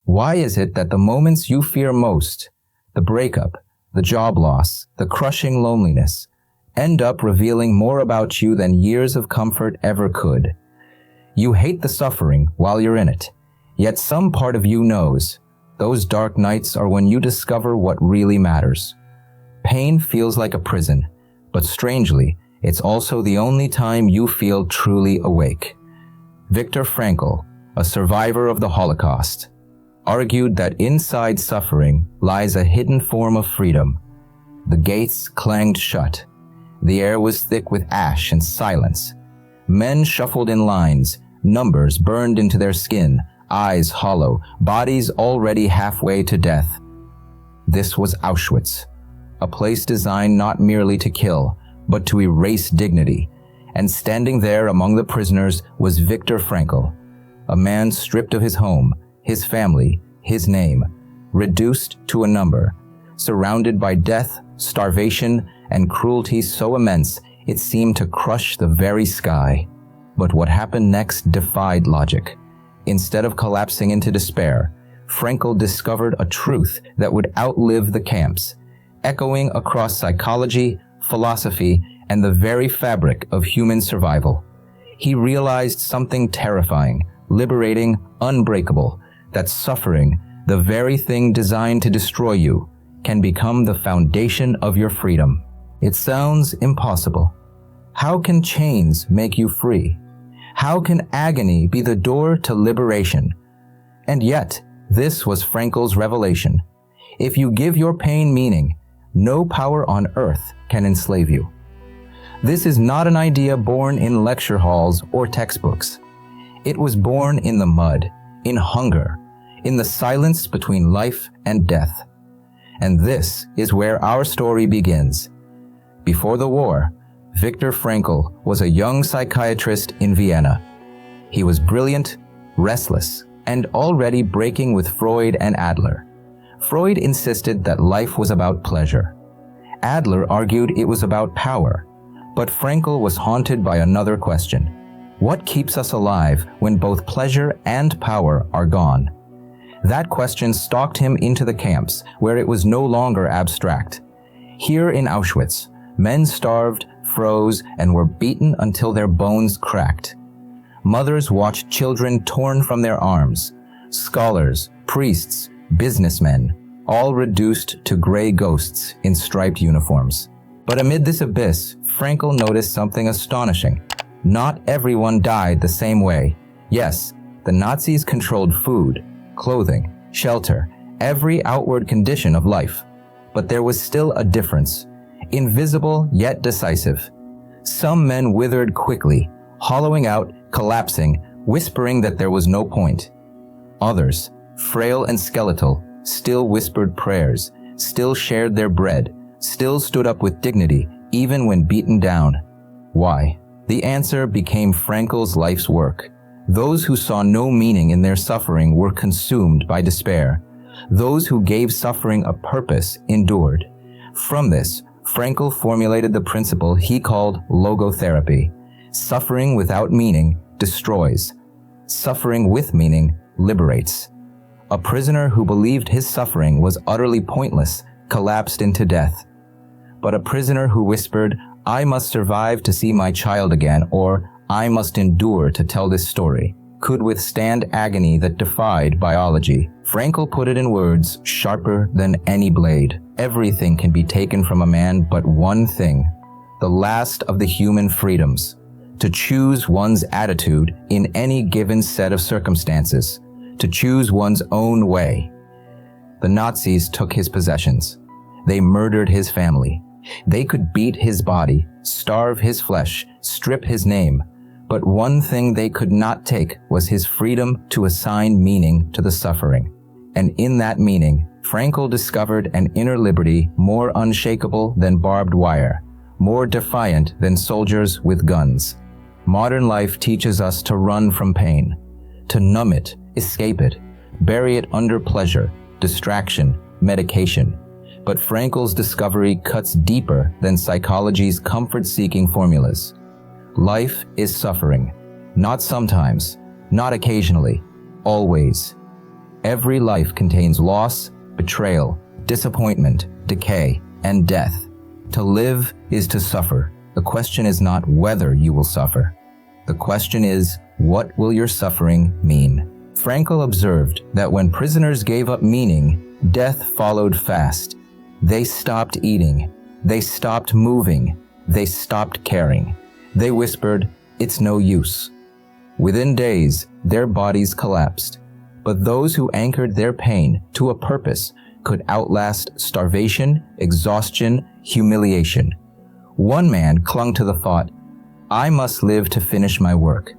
Why is it that the moments you fear most, the breakup, the job loss, the crushing loneliness, end up revealing more about you than years of comfort ever could? You hate the suffering while you're in it, yet some part of you knows those dark nights are when you discover what really matters. Pain feels like a prison, but strangely, it's also the only time you feel truly awake. Viktor Frankl, a survivor of the Holocaust, argued that inside suffering lies a hidden form of freedom. The gates clanged shut. The air was thick with ash and silence. Men shuffled in lines, numbers burned into their skin, eyes hollow, bodies already halfway to death. This was Auschwitz, a place designed not merely to kill, but to erase dignity. And standing there among the prisoners was Viktor Frankl, a man stripped of his home, his family, his name, reduced to a number, surrounded by death, starvation, and cruelty so immense it seemed to crush the very sky. But what happened next defied logic. Instead of collapsing into despair, Frankl discovered a truth that would outlive the camps, echoing across psychology, philosophy, and the very fabric of human survival. He realized something terrifying, liberating, unbreakable, that suffering, the very thing designed to destroy you, can become the foundation of your freedom. It sounds impossible. How can chains make you free? How can agony be the door to liberation? And yet, this was Frankl's revelation. If you give your pain meaning, no power on earth can enslave you. This is not an idea born in lecture halls or textbooks. It was born in the mud, in hunger, in the silence between life and death. And this is where our story begins. Before the war, Viktor Frankl was a young psychiatrist in Vienna. He was brilliant, restless, and already breaking with Freud and Adler. Freud insisted that life was about pleasure. Adler argued it was about power. But Frankl was haunted by another question. What keeps us alive when both pleasure and power are gone? That question stalked him into the camps, where it was no longer abstract. Here in Auschwitz, men starved, froze, and were beaten until their bones cracked. Mothers watched children torn from their arms. Scholars, priests, businessmen, all reduced to gray ghosts in striped uniforms. But amid this abyss, Frankl noticed something astonishing. Not everyone died the same way. Yes, the Nazis controlled food, clothing, shelter, every outward condition of life. But there was still a difference, invisible yet decisive. Some men withered quickly, hollowing out, collapsing, whispering that there was no point. Others, frail and skeletal, still whispered prayers, still shared their bread, still stood up with dignity, even when beaten down. Why? The answer became Frankl's life's work. Those who saw no meaning in their suffering were consumed by despair. Those who gave suffering a purpose endured. From this, Frankl formulated the principle he called logotherapy. Suffering without meaning destroys. Suffering with meaning liberates. A prisoner who believed his suffering was utterly pointless collapsed into death. But a prisoner who whispered, "I must survive to see my child again," or "I must endure to tell this story," could withstand agony that defied biology. Frankl put it in words sharper than any blade. Everything can be taken from a man but one thing, the last of the human freedoms, to choose one's attitude in any given set of circumstances, to choose one's own way. The Nazis took his possessions. They murdered his family. They could beat his body, starve his flesh, strip his name. But one thing they could not take was his freedom to assign meaning to the suffering. And in that meaning, Frankl discovered an inner liberty more unshakable than barbed wire, more defiant than soldiers with guns. Modern life teaches us to run from pain, to numb it, escape it, bury it under pleasure, distraction, medication. But Frankl's discovery cuts deeper than psychology's comfort-seeking formulas. Life is suffering, not sometimes, not occasionally, always. Every life contains loss, betrayal, disappointment, decay, and death. To live is to suffer. The question is not whether you will suffer. The question is, what will your suffering mean? Frankl observed that when prisoners gave up meaning, death followed fast. They stopped eating. They stopped moving. They stopped caring. They whispered, "It's no use." Within days, their bodies collapsed. But those who anchored their pain to a purpose could outlast starvation, exhaustion, humiliation. One man clung to the thought, "I must live to finish my work."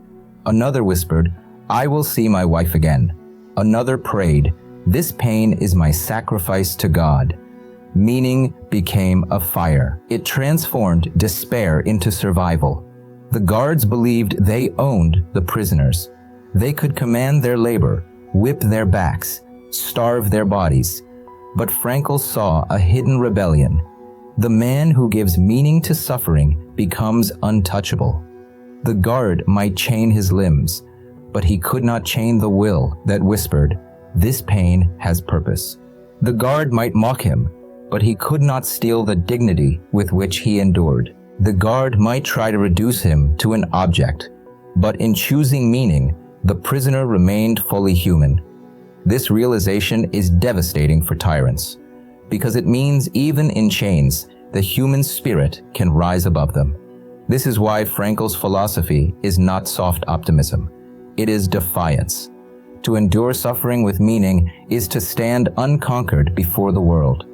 Another whispered, "I will see my wife again." Another prayed, "This pain is my sacrifice to God." Meaning became a fire. It transformed despair into survival. The guards believed they owned the prisoners. They could command their labor, whip their backs, starve their bodies. But Frankl saw a hidden rebellion. The man who gives meaning to suffering becomes untouchable. The guard might chain his limbs, but he could not chain the will that whispered, "This pain has purpose." The guard might mock him, but he could not steal the dignity with which he endured. The guard might try to reduce him to an object, but in choosing meaning, the prisoner remained fully human. This realization is devastating for tyrants, because it means even in chains, the human spirit can rise above them. This is why Frankl's philosophy is not soft optimism. It is defiance. To endure suffering with meaning is to stand unconquered before the world.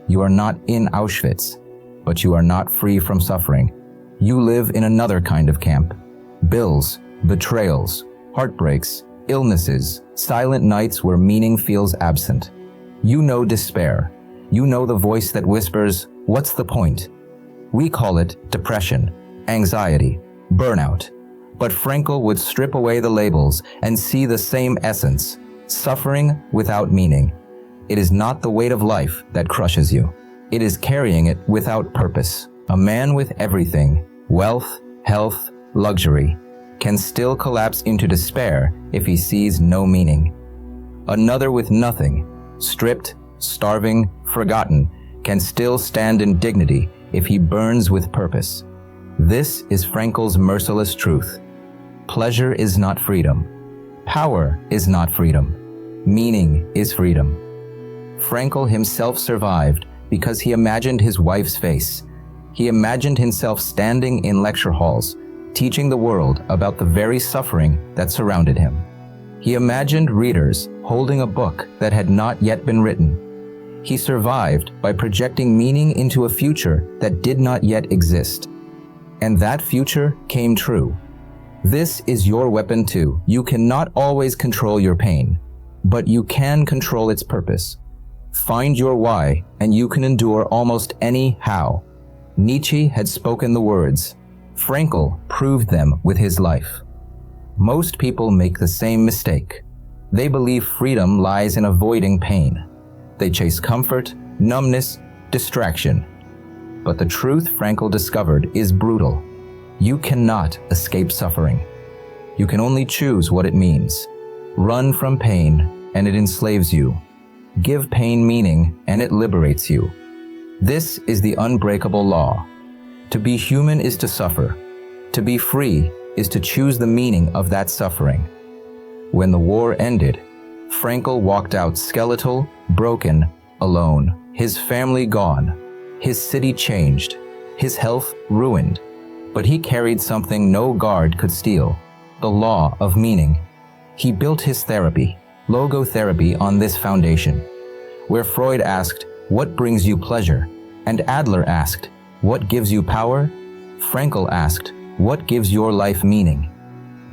You are not in Auschwitz, but you are not free from suffering. You live in another kind of camp. Bills, betrayals, heartbreaks, illnesses, silent nights where meaning feels absent. You know despair. You know the voice that whispers, "What's the point?" We call it depression, anxiety, burnout. But Frankl would strip away the labels and see the same essence, suffering without meaning. It is not the weight of life that crushes you. It is carrying it without purpose. A man with everything, wealth, health, luxury, can still collapse into despair if he sees no meaning. Another with nothing, stripped, starving, forgotten, can still stand in dignity if he burns with purpose. This is Frankl's merciless truth. Pleasure is not freedom. Power is not freedom. Meaning is freedom. Frankl himself survived because he imagined his wife's face. He imagined himself standing in lecture halls, teaching the world about the very suffering that surrounded him. He imagined readers holding a book that had not yet been written. He survived by projecting meaning into a future that did not yet exist. And that future came true. This is your weapon too. You cannot always control your pain, but you can control its purpose. Find your why, and you can endure almost any how. Nietzsche had spoken the words. Frankl proved them with his life. Most people make the same mistake. They believe freedom lies in avoiding pain. They chase comfort, numbness, distraction. But the truth Frankl discovered is brutal. You cannot escape suffering. You can only choose what it means. Run from pain, and it enslaves you. Give pain meaning, and it liberates you. This is the unbreakable law. To be human is to suffer. To be free is to choose the meaning of that suffering. When the war ended, Frankl walked out skeletal, broken, alone. His family gone. His city changed. His health ruined. But he carried something no guard could steal, the law of meaning. He built his therapy, logotherapy, on this foundation. Where Freud asked, "What brings you pleasure?" and Adler asked, "What gives you power?" Frankl asked, "What gives your life meaning?"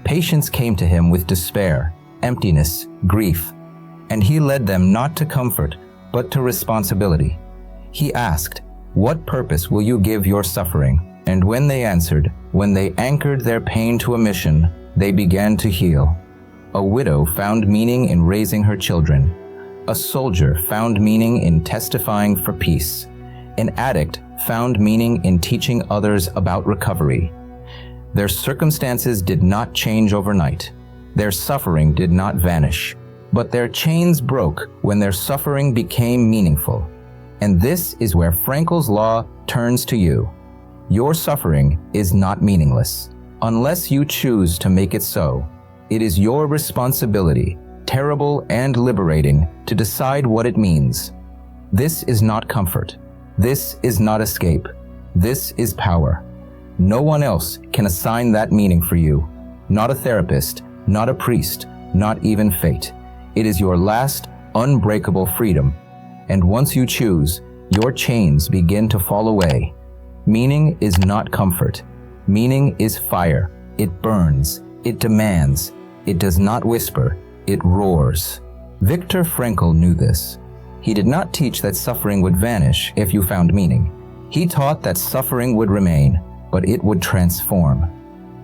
Patients came to him with despair, emptiness, grief, and he led them not to comfort, but to responsibility. He asked, "What purpose will you give your suffering?" And when they answered, when they anchored their pain to a mission, they began to heal. A widow found meaning in raising her children. A soldier found meaning in testifying for peace. An addict found meaning in teaching others about recovery. Their circumstances did not change overnight. Their suffering did not vanish. but their chains broke when their suffering became meaningful. And this is where Frankl's law turns to you. Your suffering is not meaningless, unless you choose to make it so. It is your responsibility, terrible and liberating, to decide what it means. This is not comfort. This is not escape. This is power. No one else can assign that meaning for you. Not a therapist, not a priest, not even fate. It is your last, unbreakable freedom. And once you choose, your chains begin to fall away. Meaning is not comfort. Meaning is fire. It burns. It demands. It does not whisper. It roars. Viktor Frankl knew this. He did not teach that suffering would vanish if you found meaning. He taught that suffering would remain, but it would transform.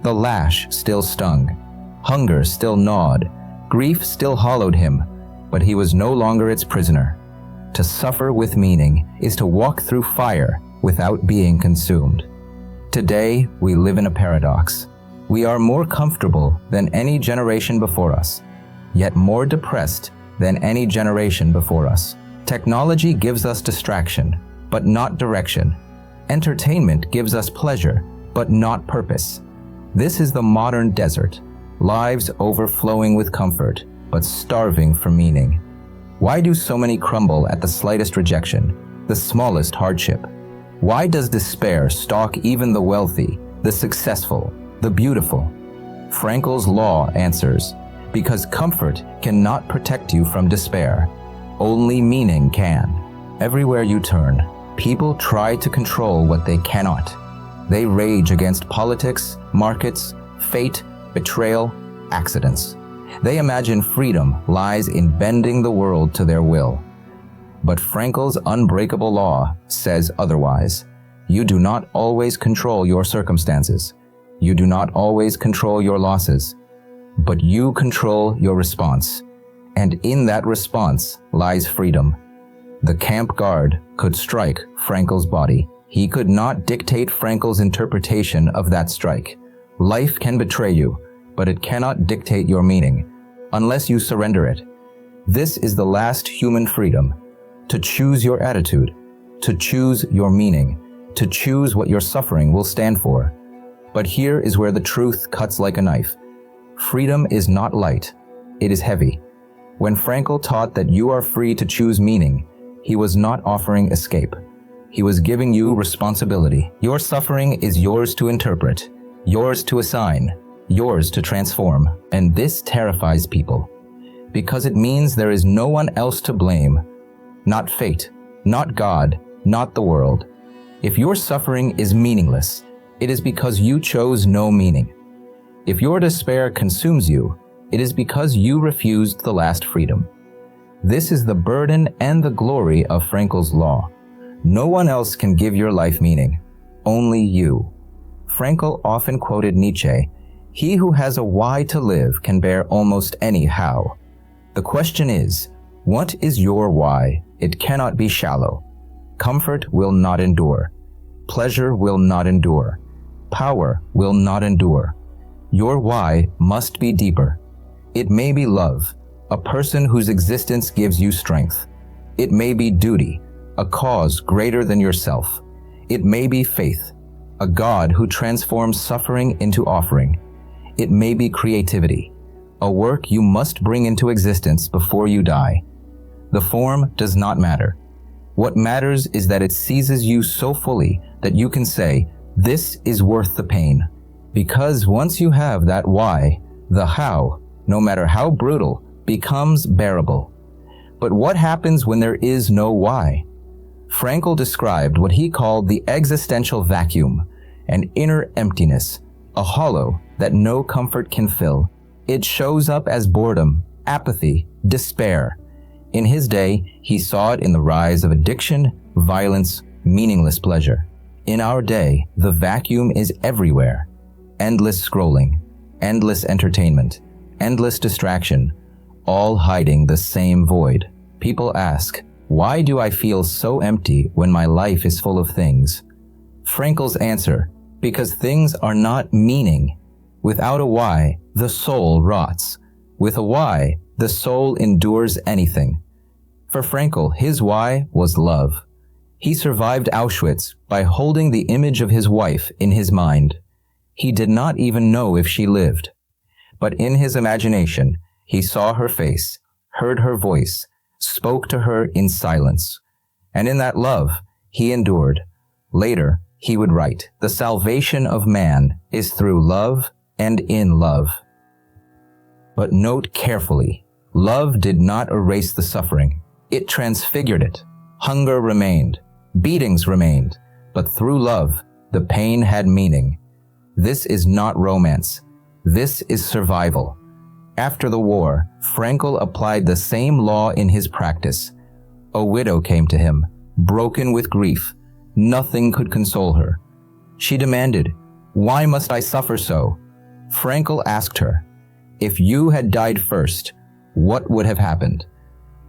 The lash still stung. Hunger still gnawed. Grief still hollowed him, but he was no longer its prisoner. To suffer with meaning is to walk through fire without being consumed. Today, we live in a paradox. We are more comfortable than any generation before us, yet more depressed than any generation before us. Technology gives us distraction, but not direction. Entertainment gives us pleasure, but not purpose. This is the modern desert, lives overflowing with comfort, but starving for meaning. Why do so many crumble at the slightest rejection, the smallest hardship? Why does despair stalk even the wealthy, the successful, the beautiful? Frankl's law answers, because comfort cannot protect you from despair. Only meaning can. Everywhere you turn, people try to control what they cannot. They rage against politics, markets, fate, betrayal, accidents. They imagine freedom lies in bending the world to their will. But Frankl's unbreakable law says otherwise. You do not always control your circumstances. You do not always control your losses. But you control your response. And in that response lies freedom. The camp guard could strike Frankl's body. He could not dictate Frankl's interpretation of that strike. Life can betray you, but it cannot dictate your meaning, unless you surrender it. This is the last human freedom, to choose your attitude, to choose your meaning, to choose what your suffering will stand for. But here is where the truth cuts like a knife. Freedom is not light, it is heavy. When Frankl taught that you are free to choose meaning, he was not offering escape. He was giving you responsibility. Your suffering is yours to interpret, yours to assign, yours to transform. And this terrifies people, because it means there is no one else to blame. Not fate, not God, not the world. If your suffering is meaningless, it is because you chose no meaning. If your despair consumes you, it is because you refused the last freedom. This is the burden and the glory of Frankl's law. No one else can give your life meaning, only you. Frankl often quoted Nietzsche, "He who has a why to live can bear almost any how." The question is, what is your why? It cannot be shallow. Comfort will not endure. Pleasure will not endure. Power will not endure. Your why must be deeper. It may be love, a person whose existence gives you strength. It may be duty, a cause greater than yourself. It may be faith, a God who transforms suffering into offering. It may be creativity, a work you must bring into existence before you die. The form does not matter. What matters is that it seizes you so fully that you can say, "This is worth the pain." Because once you have that why, the how, no matter how brutal, becomes bearable. But what happens when there is no why? Frankl described what he called the existential vacuum, an inner emptiness, a hollow that no comfort can fill. It shows up as boredom, apathy, despair. In his day, he saw it in the rise of addiction, violence, meaningless pleasure. In our day, the vacuum is everywhere. Endless scrolling, endless entertainment, endless distraction, all hiding the same void. People ask, why do I feel so empty when my life is full of things? Frankl's answer, because things are not meaning. Without a why, the soul rots. With a why, The soul endures anything. For Frankl, his why was love. He survived Auschwitz by holding the image of his wife in his mind. He did not even know if she lived. But in his imagination, he saw her face, heard her voice, spoke to her in silence. And in that love, he endured. Later, he would write, "The salvation of man is through love and in love." But note carefully, love did not erase the suffering. It transfigured it. Hunger remained, beatings remained, but through love, the pain had meaning. This is not romance. This is survival. After the war, Frankl applied the same law in his practice. A widow came to him, broken with grief. Nothing could console her. She demanded, "Why must I suffer so?" Frankl asked her, "If you had died first, what would have happened?"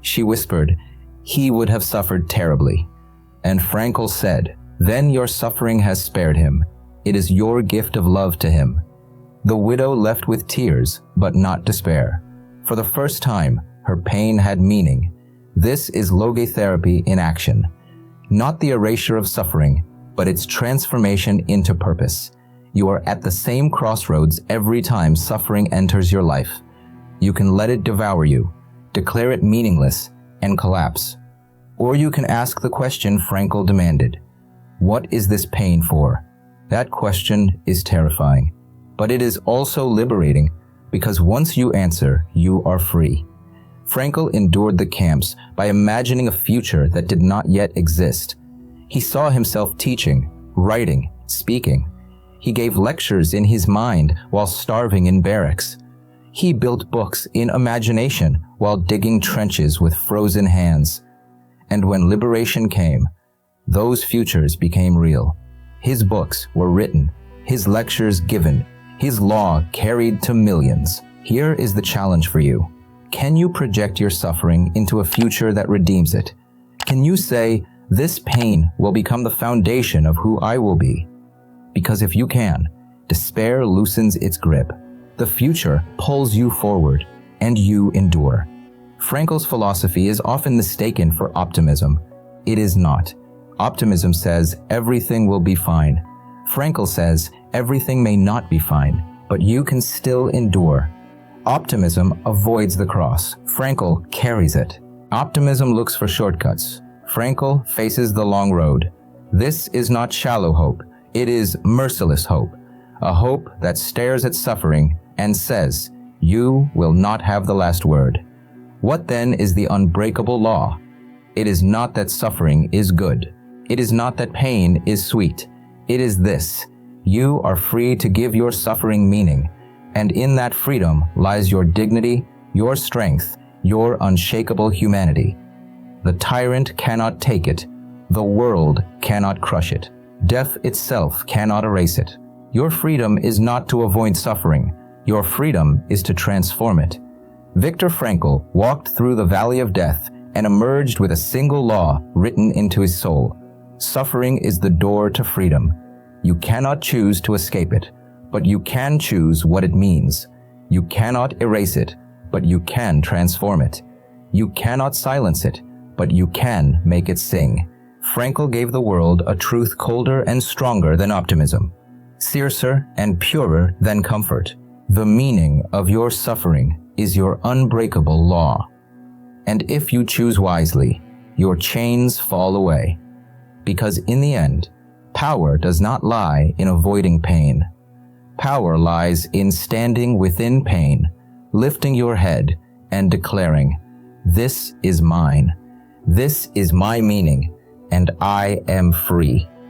She whispered, "He would have suffered terribly." And Frankl said, "Then your suffering has spared him. It is your gift of love to him." The widow left with tears, but not despair. For the first time, her pain had meaning. This is logotherapy in action. Not the erasure of suffering, but its transformation into purpose. You are at the same crossroads every time suffering enters your life. You can let it devour you, declare it meaningless, and collapse. Or you can ask the question Frankl demanded, "What is this pain for?" That question is terrifying, but it is also liberating because once you answer, you are free. Frankl endured the camps by imagining a future that did not yet exist. He saw himself teaching, writing, speaking. He gave lectures in his mind while starving in barracks. He built books in imagination while digging trenches with frozen hands. And when liberation came, those futures became real. His books were written, his lectures given, his law carried to millions. Here is the challenge for you. Can you project your suffering into a future that redeems it? Can you say, "This pain will become the foundation of who I will be"? Because if you can, despair loosens its grip. The future pulls you forward, and you endure. Frankl's philosophy is often mistaken for optimism. It is not. Optimism says everything will be fine. Frankl says everything may not be fine, but you can still endure. Optimism avoids the cross. Frankl carries it. Optimism looks for shortcuts. Frankl faces the long road. This is not shallow hope. It is merciless hope. A hope that stares at suffering and says, "You will not have the last word." What then is the unbreakable law? It is not that suffering is good. It is not that pain is sweet. It is this: you are free to give your suffering meaning, and in that freedom lies your dignity, your strength, your unshakable humanity. The tyrant cannot take it. The world cannot crush it. Death itself cannot erase it. Your freedom is not to avoid suffering. Your freedom is to transform it. Viktor Frankl walked through the valley of death and emerged with a single law written into his soul. Suffering is the door to freedom. You cannot choose to escape it, but you can choose what it means. You cannot erase it, but you can transform it. You cannot silence it, but you can make it sing. Frankl gave the world a truth colder and stronger than optimism, fiercer and purer than comfort. The meaning of your suffering is your unbreakable law. And if you choose wisely, your chains fall away. Because in the end, power does not lie in avoiding pain. Power lies in standing within pain, lifting your head and declaring, "This is mine. This is my meaning, and I am free."